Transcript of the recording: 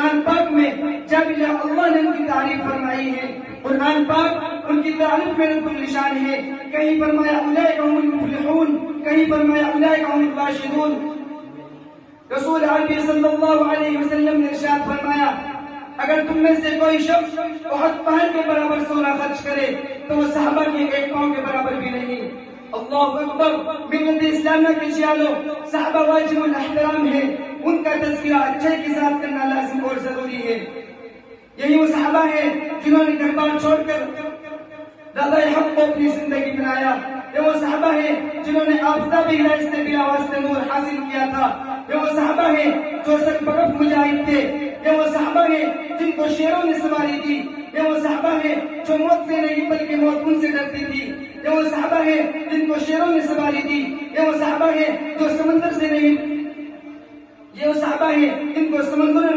قرآن پاک میں جب اللہ نے ان کی تعریف فرمائی ہے، قرآن پاک ان کی تعریف میں رب النشان ہے. کہیں فرمایا اولئک هم المفلحون، کہیں فرمایا اولئک هم الراشدون. رسول عربی صلی اللہ علیہ وسلم نے ارشاد فرمایا اگر تم میں سے کوئی شخص احد پہاڑ کے برابر سونا خرچ کرے تو وہ صحابہ کے ایک پاؤں کے برابر بھی نہیں. اللہ اکبر. ملت اسلامیہ کے چیالوں، صحابہ واجب الاحترام ہے، ان کا تذکرہ اچھے کے ساتھ کرنا لازم اور ضروری ہے. یہی وہ صحابہ ہیں جنہوں نے گھر بار چھوڑ کر دادا حق کو اپنی زندگی بنایا. یہ وہ صحابہ ہیں جنہوں نے آفتابی ہدایت سے بلا واسطے نور حاصل کیا تھا. یہ وہ صحابہ ہیں جو سرپرست مجاہد تھے. یہ وہ صحابہ ہیں جن کو شیروں نے سواری دی. یہ وہ صحابہ ہیں جو موت سے نہیں بلکہ موت ان سے ڈرتی تھی. یہ وہ صحابہ ہیں جن کو شیروں نے سواری دی. یہ وہ صحابہ ہیں جو سمندر سے نہیں، یہ وہ صحابہ ہیں جن کو سمندر